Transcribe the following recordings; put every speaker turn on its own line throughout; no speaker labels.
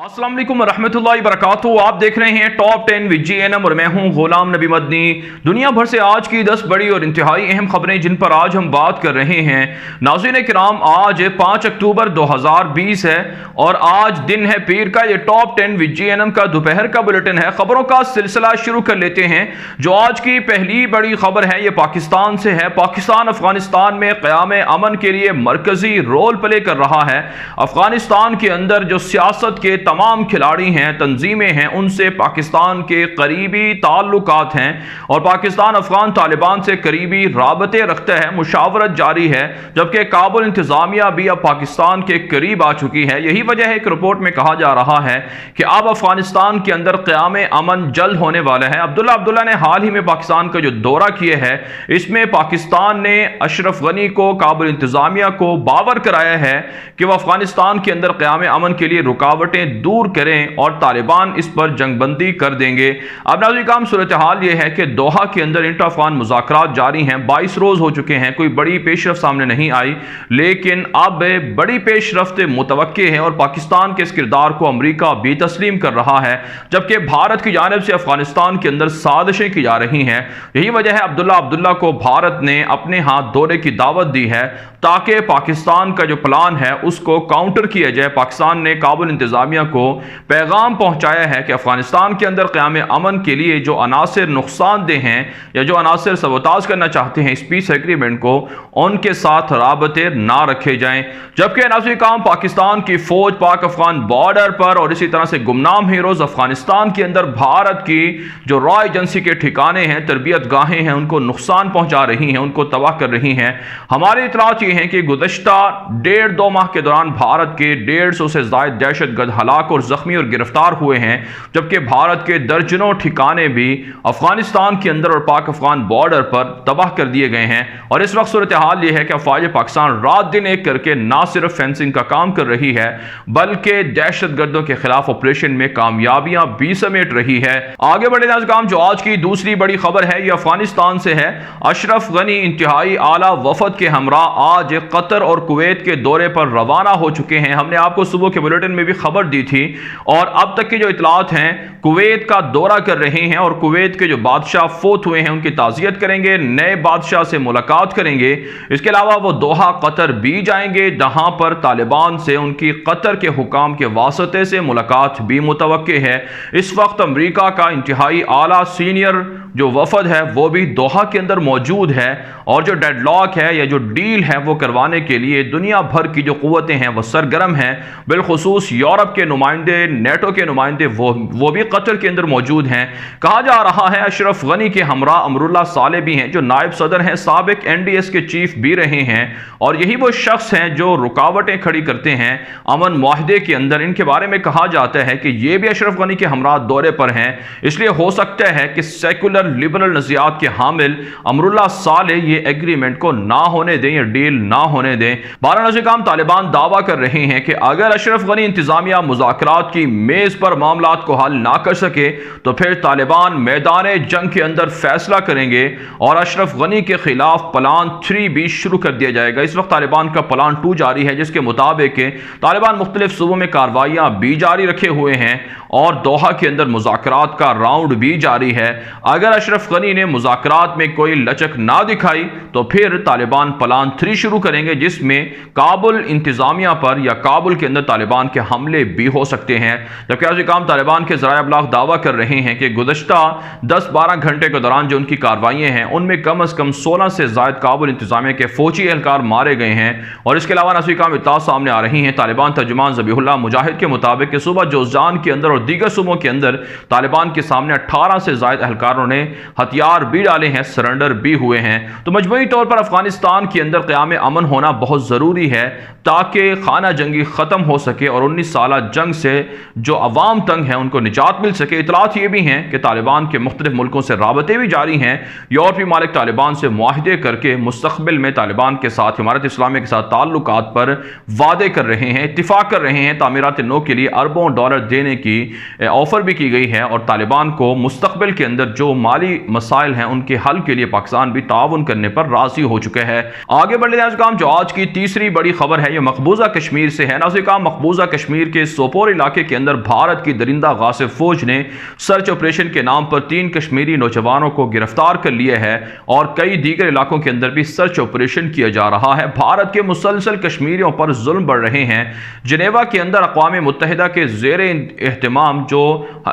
अस्सलाम वालेकुम रहमतुल्लाहि वबरकातुहू। आप देख रहे हैं टॉप 10 विद GNM और मैं हूं गुलाम नबी मदनी। दुनिया भर से आज की 10 बड़ी और इंतहाई अहम खबरें जिन पर आज हम बात कर रहे हैं। नाज़रीन किराम, आज 5 अक्टूबर 2020 है और आज दिन है पीर का। ये टॉप 10 विद GNM का दोपहर का बुलेटिन है। खबरों का सिलसिला शुरू कर लेते हैं। जो आज की पहली बड़ी खबर है ये पाकिस्तान से है। पाकिस्तान अफगानिस्तान में क़याम अमन के लिए मरकजी रोल प्ले कर रहा है। अफगानिस्तान के अंदर जो सियासत के तमाम खिलाड़ी हैं, तंजीमें हैं, उनसे पाकिस्तान के करीबी ताल्लुकात हैं और पाकिस्तान अफगान तालिबान से करीबी राबते रखता है। मुशावरत जारी है, जबकि काबुल इंतजामिया भी अब पाकिस्तान के करीब आ चुकी है। यही वजह है, एक रिपोर्ट में कहा जा रहा है कि अब अफगानिस्तान के अंदर क़याम अमन जल्द होने वाला है। अब्दुल्ला ने हाल ही में पाकिस्तान का जो दौरा किया है, इसमें पाकिस्तान ने अशरफ गनी को, काबुल इंतजामिया को बावर कराया है कि वह अफगानिस्तान के अंदर क़याम अमन के लिए रुकावटें दूर करें और तालिबान इस पर जंगबंदी कर देंगे। अब नाज़रीन काम सूरत हाल यह है कि दोहा के अंदर इंटर अफगान मुज़ाकरात जारी हैं। 22 रोज़ हो चुके हैं, कोई बड़ी पेशरफ सामने नहीं आई, लेकिन अब बड़ी पेशरफ्त मुतवक्के हैं और पाकिस्तान के इस किरदार को अमरीका भी तस्लीम कर रहा है, जबकि भारत की जानिब से अफगानिस्तान के अंदर साजिशें की जा रही हैं। यही वजह है अब्दुल्ला को भारत ने अपने हाथ दौरे की दावत दी है ताकि पाकिस्तान का जो प्लान है उसको काउंटर किया जाए। पाकिस्तान ने काबुल इंतजामिया को पैगाम पहुंचाया है कि अफगानिस्तान के अंदर क़याम अमन के लिए जो अनासर नुकसानदेह हैं या जो अनासर सबोताज करना चाहते हैं इस पीस एग्रीमेंट को, उनके साथ राबते ना रखे जाएं। जबकि नाज़रीन काम पाकिस्तान की फौज पाक अफगान बॉर्डर पर और इसी तरह से गुमनाम हीरोज अफगानिस्तान के अंदर भारत की जो रॉ एजेंसी के ठिकाने हैं, तरबियत गाहें हैं, उनको नुकसान पहुंचा रही हैं, उनको तबाह कर रही हैं। हमारी इतलात ये हैं कि गुज़श्ता 1.5-2 माह के दौरान भारत के 150 से ज़ायद दहशतगर्द हलाक और जख्मी और गिरफ्तार हुए हैं, जबकि भारत के दर्जनों ठिकाने भी अफगानिस्तान के अंदर और पाक अफगान बॉर्डर पर तबाह कर दिए गए हैं। और इस वक्त सूरत हाल यह है कि अफवाज पाकिस्तान रात दिन एक करके ना सिर्फ फेंसिंग का काम कर रही है, बल्कि दहशतगर्दों के खिलाफ ऑपरेशन में कामयाबियां भी समेट रही है। आगे बढ़े काम जो आज की दूसरी बड़ी खबर है, यह अफगानिस्तान से है। अशरफ गनी इंतहाई आला वफद के हमरा आज कतर और कुवैत के दौरे पर रवाना हो चुके हैं। हमने आपको सुबह के बुलेटिन में भी खबर दी थी और अब तक की जो इतलात हैं, कुवैत का दौरा कर रहे हैं और कुवैत के जो बादशाह फोत हुए हैं उनकी ताज़ियत करेंगे, नए बादशाह से मुलाकात करेंगे। इसके अलावा वो दोहा कतर भी जाएंगे, जहां पर तालिबान से उनकी कतर के हुकाम के वास्ते से मुलाकात भी मुतवक्के है। इस वक्त अमरीका का इंतहाई आला सीनियर जो वफद है वो भी दोहा के अंदर मौजूद है और जो डेडलॉक है या जो डील है वो करवाने के लिए दुनिया भर की जो कुव्वतें हैं वो सरगर्म हैं। बिलखुसूस यूरोप के नुमाइंदे, नेटो के नुमाइंदे वो भी कतर के अंदर मौजूद हैं। कहा जा रहा है अशरफ गनी के हमरा अमरुल्लाह साले भी हैं, जो नायब सदर हैं, साबिक NDS के चीफ भी रहे हैं और यही वो शख्स हैं जो रुकावटें खड़ी करते हैं अमन मुआहदे के अंदर। इनके बारे में कहा जाता है कि ये भी अशरफ गनी के हमरा दौरे पर हैं, इसलिए हो सकता है कि सेकुलर लिबरल नज़रियात के हामिल अमरुल्लाह साले ये एग्रीमेंट को ना होने दें, ये डील ना होने दें। बारह तालिबान दावा कर रहे हैं कि अगर अशरफ गनी इंतजामिया मुज़ाकरात की मेज पर मामलात को हल ना कर सके तो फिर तालिबान मैदान जंग के अंदर फैसला करेंगे और अशरफ गनी के खिलाफ प्लान 3 भी शुरू कर दिया जाएगा। इस वक्त तालिबान का प्लान 2 जारी है, जिसके मुताबिक तालिबान मुख्तलिफ सूबों में कार्रवाइयां भी जारी रखे हुए हैं और दोहा के अंदर मुज़ाकरात का राउंड भी जारी है। अगर अशरफ गनी ने मुज़ाकरात में कोई लचक ना दिखाई तो फिर तालिबान प्लान 3 शुरू करेंगे, जिसमें काबुल इंतजामिया पर या काबुल के अंदर तालिबान के हमले भी हो सकते हैं। जबकि आज काम तालिबान के ज़राए अबलाग दावा कर रहे हैं कि गुज़श्ता 10-12 घंटे के दौरान जो उनकी कार्रवाइयाँ हैं उनमें कम अज़ कम 16 से ज़ायद काबुल इंतजामिया के फौजी एहलकार मारे गए हैं। और इसके अलावा नाज़रीन काम इत्तलात सामने आ रही हैं। तालिबान तर्जुमान ज़बीहुल्लाह मुजाहिद के मुताबिक कि सुबह जोज़ान के अंदर और दीगर सूबों के अंदर तालिबान के सामने 18 से ज़ायद एहलकारों ने हथियार भी डाले हैं, सरेंडर भी हुए हैं। तो मजमूई तौर पर अफगानिस्तान के अंदर क़याम अमन होना बहुत ज़रूरी है ताकि खाना जंगी ख़त्म हो सके और 19 साल जंग से जो अवाम तंग है उनको निजात मिल सके। इतलात ये भी हैं कि तालिबान के मुख्तलिफ मुल्कों से राबते भी जारी हैं। यूरोपीय मालिक तालिबान से मुआहदे करके मुस्तक़बिल में तालिबान के साथ इमारत इस्लामिया के साथ ताल्लुकात पर वादे कर रहे हैं, इत्तिफ़ाक़ कर रहे हैं। तामीरात नौ के लिए अरबों डॉलर देने की ऑफ़र भी की गई है और तालिबान को मुस्तक़बिल के अंदर जो माली मसाइल हैं उनके हल के लिए पाकिस्तान भी ताउन करने पर राजी हो चुके हैं। आगे बढ़ने नाज़रीन, जो आज की तीसरी बड़ी खबर है ये मकबूजा कश्मीर से है। नाज़रीन, मकबूजा कश्मीर के सोपोर इलाके के अंदर भारत की दरिंदा गासिब फौज ने सर्च ऑपरेशन के नाम पर 3 कश्मीरी नौजवानों को गिरफ्तार कर लिया है और कई दीगर इलाकों के अंदर भी सर्च ऑपरेशन किया जा रहा है। भारत के मुसलसल कश्मीरियों पर जुल्म बढ़ रहे हैं। जिनेवा के अंदर अक़वाम मुत्तहिदा के ज़ेरे एहतमाम जो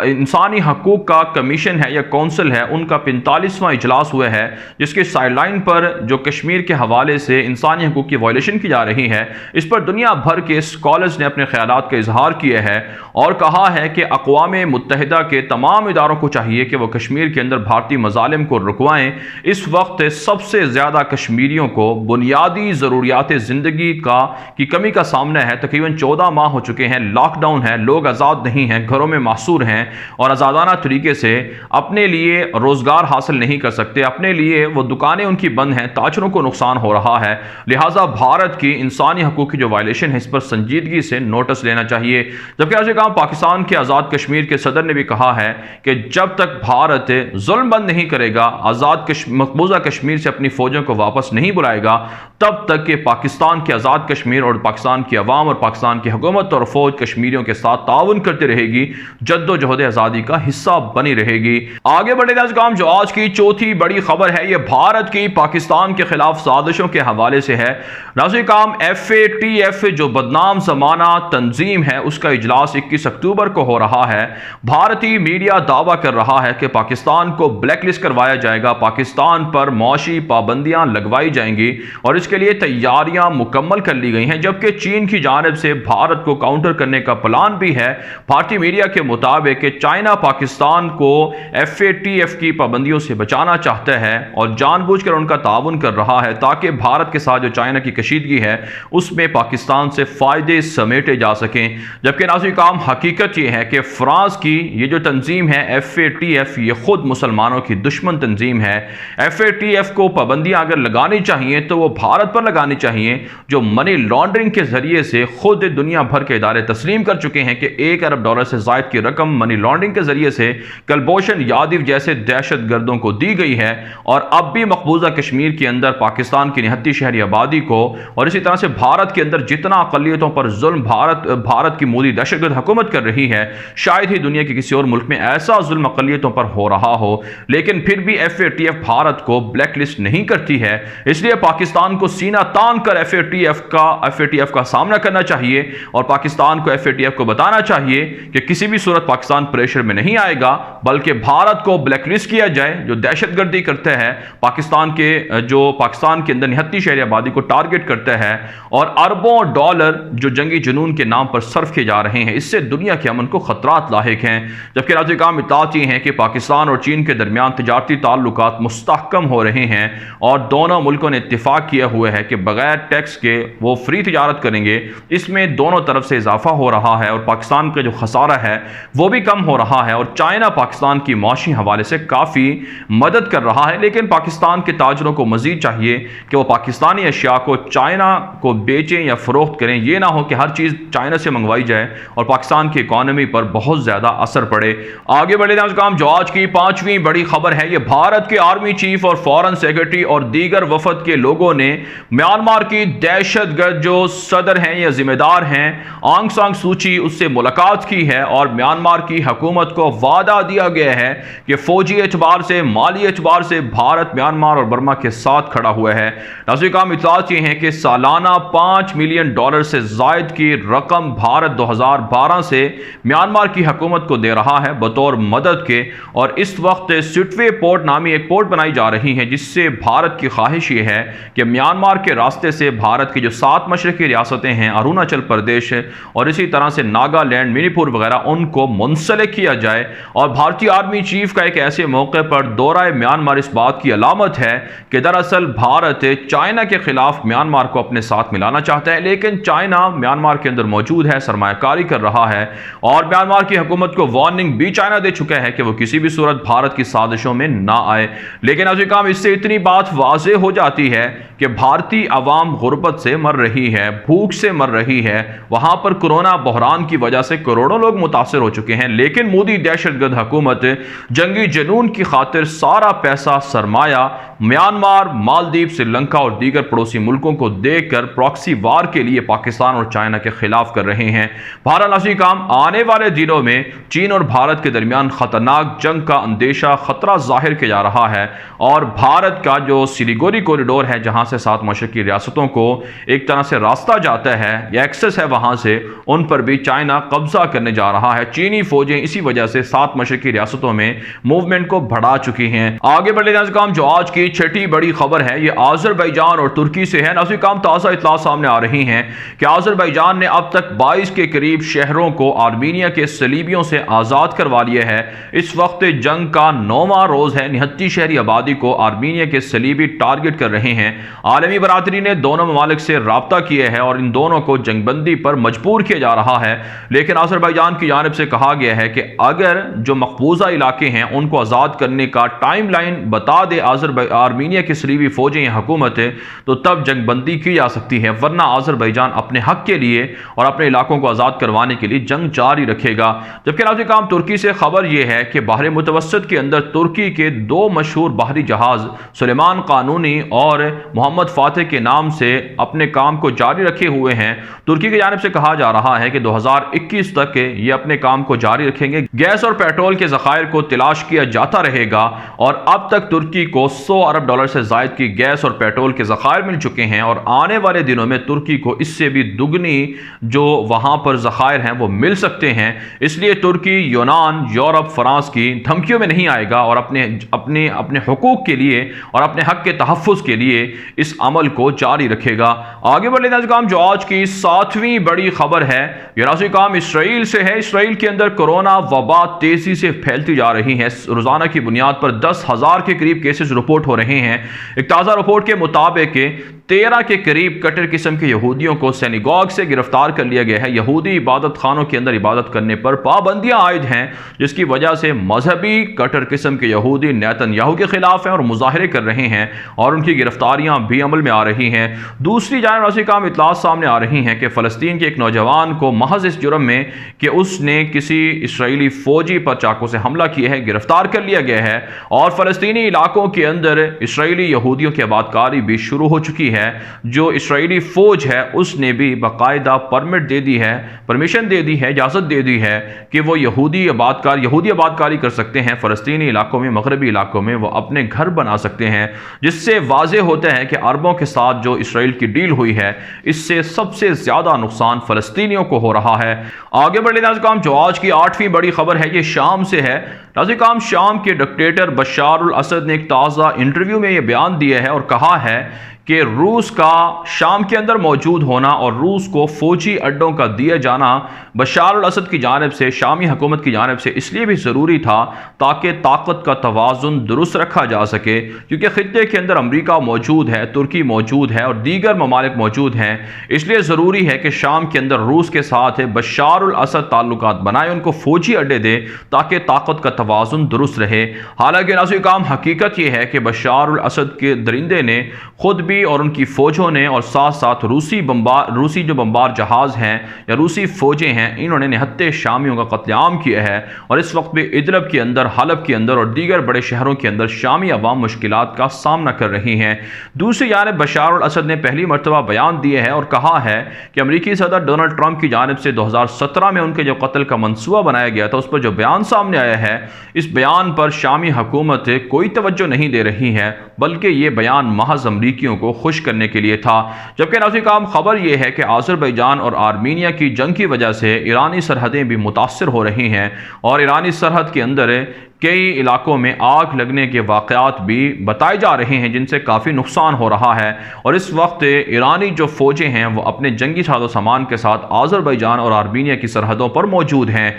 इंसानी हकूक़ का कमीशन है या कौंसिल है उनका 45वां इजलास हुआ है, जिसके साइडलाइन पर जो कश्मीर के हवाले से इंसानी हकूक़ की वायलेशन की जा रही है, इस पर दुनिया भर के स्कॉलर्स ने अपने ख्यालात का इजहार किया है और कहा है कि अक़वाम मुत्तहिदा के तमाम इदारों को चाहिए कि वह कश्मीर के अंदर भारतीय मज़ालिम को रुकवाएं। इस वक्त सबसे ज़्यादा कश्मीरियों को बुनियादी ज़रूरियात ज़िंदगी की कमी का सामना है। तकरीबन 14 माह हो चुके हैं, लॉकडाउन है, लोग आज़ाद नहीं हैं, घरों में मासूर हैं और आज़ादाना तरीके से अपने लिए रोज़गार हासिल नहीं कर सकते, अपने लिए वो दुकानें उनकी बंद हैं, ताजरों को नुकसान हो रहा है। लिहाजा भारत की इंसानी हकूक़ की जो वायलेशन है इस पर संजीदगी से नोटिस लेना चाहिए। जबकि आज कहा पाकिस्तान के आज़ाद कश्मीर के सदर ने भी कहा है कि जब तक भारत जुल्म बंद नहीं करेगा, आज़ाद मकबूजा कश्मीर से अपनी फौजों को वापस नहीं बुलाएगा, तब तक कि पाकिस्तान के आज़ाद कश्मीर और पाकिस्तान की अवाम और पाकिस्तान की हुकूमत और फौज कश्मीरियों के साथ ताउन करती रहेगी, जद्दोजहद आज़ादी का हिस्सा बनी रहेगी। आगे बढ़े नाज़रीन, जो आज की चौथी बड़ी खबर है ये भारत की पाकिस्तान के खिलाफ साजिशों के हवाले से है। नाज़रीन, FATF जो बदनाम ज़माना तंजीम है उसका इजलास 21 अक्टूबर को हो रहा है। भारतीय मीडिया दावा कर रहा है कि पाकिस्तान को ब्लैकलिस्ट करवाया जाएगा, पाकिस्तान पर मौशी पाबंदियां लगवाई जाएंगी और इसके लिए तैयारियां मुकम्मल कर ली गई हैं। जबकि चीन की जानिब से भारत को काउंटर करने का प्लान भी है। भारतीय मीडिया के मुताबिक चाइना पाकिस्तान को FATF की पाबंदियों से बचाना चाहता है और जानबूझकर उनका ताउन कर रहा है ताकि भारत के साथ जो चाइना की कशीदगी है उसमें पाकिस्तान से फायदे समेटे जा सकें। जबकि नाज़रीन, हकीकत यह है कि फ्रांस की ये जो तंजीम है FATF ये खुद मुसलमानों की दुश्मन तंजीम है। FATF को पाबंदियां अगर लगानी चाहिए तो वो भारत पर लगानी चाहिए जो मनी लॉन्ड्रिंग के जरिए से खुद दुनिया भर के इदारे तस्लीम कर चुके हैं कि $1 अरब से ज़ायद की रकम मनी लॉन्ड्रिंग के जरिए से कुलभूषण यादव जैसे दहशत गर्दों को दी गई है और अब भी मकबूजा कश्मीर के अंदर पाकिस्तान की निहत्ती शहरी आबादी को और इसी तरह से भारत के अंदर जितना अक़लियतों पर जुल्म भारत की मोदी दहशतगर्द हुकूमत कर रही है, शायद ही दुनिया के किसी और मुल्क में ऐसा जुल्म अक़लियतों पर हो रहा हो। लेकिन फिर भी FATF भारत को ब्लैकलिस्ट नहीं करती है, इसलिए पाकिस्तान को सीना तान कर FATF का सामना करना चाहिए और पाकिस्तान को FATF को बताना चाहिए कि किसी भी सूरत पाकिस्तान प्रेशर में नहीं आएगा, बल्कि भारत को ब्लैकलिस्ट किया जाए जो दहशतगर्दी करते हैं, पाकिस्तान के अंदर निहत्ती शहरी आबादी को टारगेट करता है और अरबों डॉलर जो जंगी जुनून के नाम पर सर्फ किए जा रहे हैं, इससे दुनिया के अमन को खतरात लाहिक हैं। जबकि नाज़रीन, इत्तलात ये हैं कि पाकिस्तान और चीन के दरमियान तिजारती ताल्लुकात मुस्तहकम हो रहे हैं और दोनों मुल्कों ने इत्तिफाक किया हुआ है कि बगैर टैक्स के वो फ्री तिजारत करेंगे। इसमें दोनों तरफ से इजाफा हो रहा है और पाकिस्तान का जो खसारा है वो भी कम हो रहा है और चाइना पाकिस्तान की मौशी हवाले से काफ़ी मदद कर रहा है। लेकिन पाकिस्तान के ताजरों को मजीद चाहिए कि वो पाकिस्तानी अशिया को चाइना को बेचें या फरोख्त करें। ये ना हो कि हर चीज़ चाइना से मंगवाई जाए और पाकिस्तान की इकॉनमी पर बहुत ज़्यादा असर पड़े। आगे बढ़े नाज़रीन, जो आज की पांचवी बड़ी खबर है ये भारत के आर्मी चीफ और फॉरेन सेक्रेटरी और दीगर वफद के लोगों ने म्यांमार की दहशतगर्द जो सदर हैं या जिम्मेदार हैं आंग सान सू की उससे मुलाकात की है और म्यांमार की हुकूमत को वादा दिया गया है कि फौजी एतबार से, माली एतबार से भारत म्यांमार और बर्मा के साथ खड़ा हुआ है। नाज़रीन, इत्तलात ये हैं कि सालाना $5 मिलियन से जायद की रकम भारत 2012 से म्यांमार की हुकूमत को दे रहा है बतौर मदद के और इस वक्त सिटवे पोर्ट नामी एक पोर्ट बनाई जा रही है जिससे भारत की ख्वाहिश ये है कि म्यांमार के रास्ते से भारत की जो 7 मशरकी रियासतें हैं, अरुणाचल प्रदेश और इसी तरह से नागालैंड, मणिपुर वगैरह, उनको मुंसलिक किया जाए। और भारतीय आर्मी चीफ का एक ऐसे मौके पर दौरा म्यांमार इस बात की अलामत है कि दरअसल भारत चाइना के खिलाफ म्यांमार को अपने साथ मिलाना चाहता है, लेकिन चाइना म्यांमार के अंदर मौजूद है, सरमायाकारी कर रहा है और म्यांमार की हुकूमत को वार्निंग भी चाइना दे चुका है कि वो किसी भी सूरत भारत की साजिशों में ना आए। लेकिन नाज़रीन, इससे इतनी बात वाज़ेह हो जाती है कि भारतीय अवाम गुर्बत से मर रही है, भूख से मर रही है, वहां पर कोरोना बहरान की वजह से करोड़ों लोग मुतासर हो चुके हैं, लेकिन मोदी दहशतगर्द हुकूमत जंगी जुनून की खातिर सारा पैसा सरमाया म्यांमार, मालदीव, श्रीलंका और दीगर पड़ोसी मुल्कों को देकर प्रॉक्सी वार के लिए पाकिस्तान और चाइना के खिलाफ कर रहे हैं। भारत नाज़रीन काम आने वाले दिनों में चीन और भारत के दरमियान खतरनाक जंग का अंदेशा खतरा जाहिर किया जा रहा है और भारत का जो सिलीगुड़ी कॉरिडोर है, जहां से 7 मशरकी रियासतों को एक तरह से रास्ता जाता है या एक्सेस है, वहां से उन पर भी चाइना कब्जा करने जा रहा है। चीनी फौजें इसी वजह से 7 मशरकी रियासतों में मूवमेंट को बढ़ा चुकी हैं। आगे बढ़ने काम जो आज की छठी बड़ी खबर है, ये आज़रबाईजान और तुर्की से है। नाज़रीन काम ताज़ा इत्तला सामने आ रही हैं कि आज़रबाईजान ने अब तक 22 के करीब शहरों को आर्मीनिया के सलीबियों से आज़ाद करवा लिया है। इस वक्त जंग का 9वां रोज है। 79 शहरी आबादी को आर्मीनिया के सलीबी टारगेट कर रहे हैं। आलमी बरादरी ने दोनों ममालिक से राब्ता किया है और इन दोनों को जंगबंदी पर मजबूर किया जा रहा है, लेकिन आज़रबाईजान की जानिब से कहा गया है कि अगर जो मकबूजा इलाके हैं उनको आज़ाद करने का टाइम लाइन बता दे आर्मीनिया की सलीबी फौजें या हुकूमत, तो तब जंगबंदी की जा सकती है, वरना आज़रबाईजान अपने हक के लिए और अपने इलाकों को आज़ाद करवाने के लिए जंग जारी रखेगा। जबकि नाज़रीन काम तुर्की से खबर यह है कि बहर मुतवस्सित के अंदर तुर्की के 2 मशहूर बाहरी जहाज सुलेमान कानूनी और मोहम्मद फातेह के नाम से अपने काम को जारी रखे हुए हैं। तुर्की की जानिब से कहा जा रहा है कि 2021 तक ये अपने काम को जारी रखेंगे। गैस और पेट्रोल के ज़खायर को तलाश किया जाता रहेगा और अब तक तुर्की को $100 अरब से ज़ायद की गैस और पेट्रोल के ज़खायर मिल चुके हैं और आने वाले दिनों में तुर्की को इससे भी दुगनी जो वहां पर ज़खायर हैं वो मिल सकते हैं। इसलिए तुर्की यूनान, यूरोप, फ्रांस की धमकियों में नहीं आएगा और अपने अपने अपने हुकूक के लिए और अपने हक के तहफ़्फ़ुज़ के लिए इस अमल को जारी रखेगा। आगे बढ़ने काम जो आज की 7वीं बड़ी खबर है, ये नाज़रीन काम इसराइल से है। इसराइल के अंदर कोरोना वबा तेजी से फैलती जा रही है। रोजाना की बुनियाद पर 10,000 के करीब केसेस रिपोर्ट हो रहे हैं। एक ताज़ा रिपोर्ट के मुताबिक 13 के करीब कट्टर किस्म के यहूदियों को सिनेगॉग से गिरफ्तार कर लिया गया है। यहूदी इबादत खानों के अंदर इबादत करने पर पाबंदियां आयद हैं, जिसकी वजह से मजहबी कट्टर किस्म के यहूदी नेतन्याहू के खिलाफ हैं और मुजाहरे कर रहे हैं और उनकी गिरफ्तारियां भी अमल में आ रही हैं। दूसरी जानिब नाज़रीन काम इत्तला सामने आ रही हैं कि फ़लस्तीन के एक नौजवान को महज इस जुर्म में कि उसने किसी इसराइली फौजी पर चाकू से हमला किया है गिरफ्तार कर लिया गया है और फ़लस्तीनी इलाकों के अंदर इसराइली यहूदियों की आबादकारी भी शुरू हो चुकी है। जो इसराइली फौज है उसने भी बाकायदा परमिट दे दी है, परमिशन दे दी है, इजाज़त दे दी है कि वो यहूदी आबादकारी कर सकते हैं फ़लस्तीनी इलाकों में, मगरबी इलाकों में वो अपने घर बना सकते हैं, जिससे वाज़ेह होता है कि अरबों के साथ जो इसराइल की डील हुई है इससे सबसे ज़्यादा नुकसान फ़लस्तीनियों को हो रहा है। आगे बढ़ने काम जो आज की 8वीं बड़ी खबर है, ये शाम से है। नाज़रीन काम शाम के डिक्टेटर बशार अल असद ने एक ताज़ा इंटरव्यू में यह बयान दिया है और कहा है कि रूस का शाम के अंदर मौजूद होना और रूस को फौजी अड्डों का दिया जाना बशार अल असद की जानिब से, शामी हुकूमत की जानिब से इसलिए भी ज़रूरी था ताकि ताकत का तवाज़ुन दुरुस्त रखा जा सके, क्योंकि ख़ित्ते के अंदर अमरीका मौजूद है, तुर्की मौजूद है और दीगर ममालिक मौजूद हैं। इसलिए ज़रूरी है कि शाम के अंदर रूस के साथ बशार अल असद ताल्लुकात बनाए, उनको फौजी अड्डे दे ताकि ताकत का तवाज़ुन दुरुस्त रहे। हालांकि नाज़रीन काम हकीकत यह है कि बशार अल असद के दरिंदे ने खुद भी और उनकी फौजों ने और साथ साथ रूसी जो बम्बार जहाज हैं या रूसी फौजें हैं, इन्होंने निहत्ते शामियों का कत्लेआम किया है और इस वक्त भी इदलिब के अंदर, हलब के अंदर और दीगर बड़े शहरों के अंदर शामी अवाम मुश्किलात का सामना कर रही हैं। दूसरी जानिब बशार अल असद ने पहली मरतबा बयान दिया है और कहा है कि अमरीकी सदर डोनाल्ड ट्रंप की जानिब से 2017 में उनके जो कत्ल का मनसूबा बनाया गया था उस पर जो बयान सामने आया है, इस बयान पर शामी हुकूमत कोई तवज्जो नहीं दे रही है, बल्कि ये बयान महज अमरीकियों को खुश करने के लिए था। जबकि नाज़रीन काम खबर यह है कि आज़रबाईजान और आर्मीनिया की जंग की वजह से ईरानी सरहदें भी मुतासर हो रही हैं और ईरानी सरहद के अंदर कई इलाकों में आग लगने के वाक़यात भी बताए जा रहे हैं, जिनसे काफ़ी नुकसान हो रहा है और इस वक्त ईरानी जो फ़ौजें हैं वो अपने जंगी साजो सामान के साथ आज़रबाईजान और आर्मीनिया की सरहदों पर मौजूद हैं।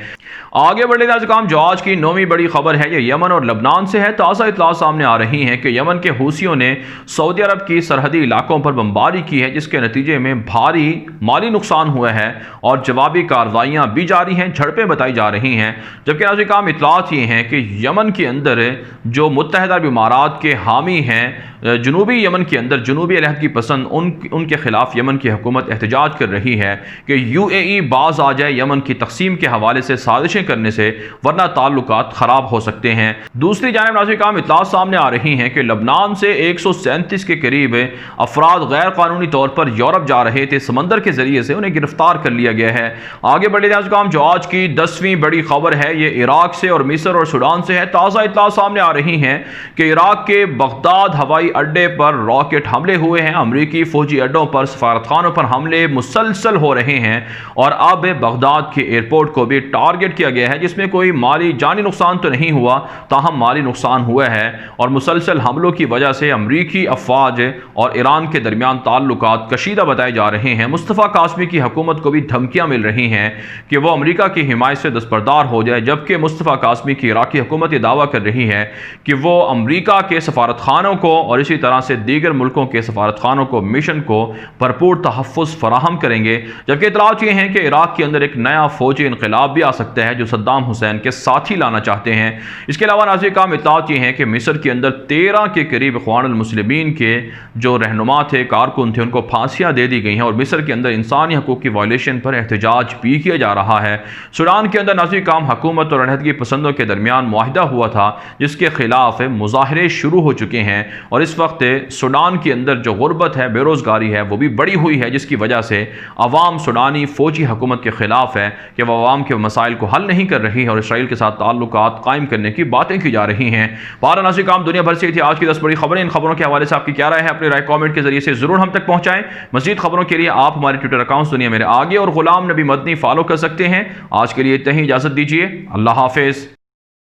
आगे बढ़े काम जो आज की 9वीं बड़ी खबर है, ये यमन और लबनान से है। ताज़ा इत्तला सामने आ रही हैं कि यमन के हूसियों ने सऊदी अरब की सरहदी इलाकों पर बमबारी की है, जिसके नतीजे में भारी माली नुकसान हुआ है और जवाबी कार्रवाइयाँ भी जारी हैं, झड़पें बताई जा रही हैं। जबकि नाज़रीन काम इत्तलात ये हैं कि यमन के अंदर जो मुत्तहिदा अरब इमारात के हामी हैं, जनूबी यमन के अंदर जनूबी अलहदगी पसंद उनके ख़िलाफ़ यमन की हुकूमत एहतजाज कर रही है कि UAE बाज़ आ जाए यमन की तकसीम के हवाले से साजिशें करने से, वरना ताल्लुकात ख़राब हो सकते हैं। दूसरी जानिब नाज़रीन काम इत्तलात सामने आ रही हैं कि लबनान से 137 के करीब अफराद गैर कानूनी तौर पर यूरोप जा रहे थे, समंदर के ज़रिए से उन्हें गिरफ्तार कर लिया गया है। आगे बढ़े नाज़रीन, जो आज की 10वीं बड़ी खबर है ये इराक से और मिस्र और सूडान से है। ताज़ा इत्तलात सामने आ रही हैं कि इराक के बगदाद हवाई अड्डे पर रॉकेट हमले हुए हैं, अमरीकी फौजी अड्डों पर, सफारतखानों पर हमले मुसलसल हो रहे हैं और अब बगदाद के एयरपोर्ट को भी टारगेट किया गया है, जिसमें कोई माली जानी नुकसान तो नहीं हुआ, ताहम माली नुकसान हुआ है और मुसलसल हमलों की वजह से अमरीकी अफवाज और ईरान के दरमियान ताल्लुकात कशीदा बताए जा रहे हैं। मुस्तफ़ा काज़मी की हुकूमत को भी धमकियां मिल रही हैं कि वो अमरीका की हिमायत से दस्तबरदार हो जाए, जबकि मुस्तफ़ा काज़मी की इराक़ी हुकूमत ये दावा कर रही है कि वो अमरीका के सफारतखानों को और इसी तरह से दीगर मुल्कों के सफारतखानों को, मिशन को भरपूर तहफ़्फ़ुज़ फराहम करेंगे। जबकि इतलात ये हैं कि इराक़ के अंदर एक नया फ़ौजी इनक़लाब भी आ सकता है जो सद्दाम हुसैन के साथ ही लाना चाहते हैं। इसके अलावा नाज़रीन काम इतलात ये हैं कि मिस्र के अंदर 13 के करीब इख़वानुल मुस्लिमीन के जो रहनुमा थे, कारकुन थे, उनको फांसियाँ दे दी गई हैं और मिस्र के अंदर इंसानी हकूक़ की वायलेशन पर एहतजाज भी किया जा रहा है। सूडान के अंदर नाज़रीन काम हुकूमत और अलहदगी पसंदों के दरमियान मुआहिदा हुआ था, जिसके खिलाफ मुजाहरे शुरू हो चुके हैं और इस वक्त सूडान के अंदर जो गुर्बत है, बेरोज़गारी है, वो भी बढ़ी हुई है, जिसकी वजह से अवाम सूडानी फ़ौजी हुकूमत के ख़िलाफ़ है कि वह अवाम के मसाइल को हल नहीं कर रही है और इसराइल के साथ ताल्लुकात कायम करने की बातें की जा रही हैं। बारह नाज़रीन काम दुनिया भर से थी आज की 10 बड़ी खबरें। इन खबरों के हवाले से आपकी क्या राय है? अपनी राय कमेंट के जरिए से ज़रूर हम तक पहुँचाएँ। मज़ीद खबरों के लिए आप हमारे ट्विटर अकाउंट्स दुनिया मेरे आगे और गुलाम नबी मदनी फॉलो कर सकते हैं। आज के लिए इतना ही, इजाज़त दीजिए। अल्लाह हाफ़िज़।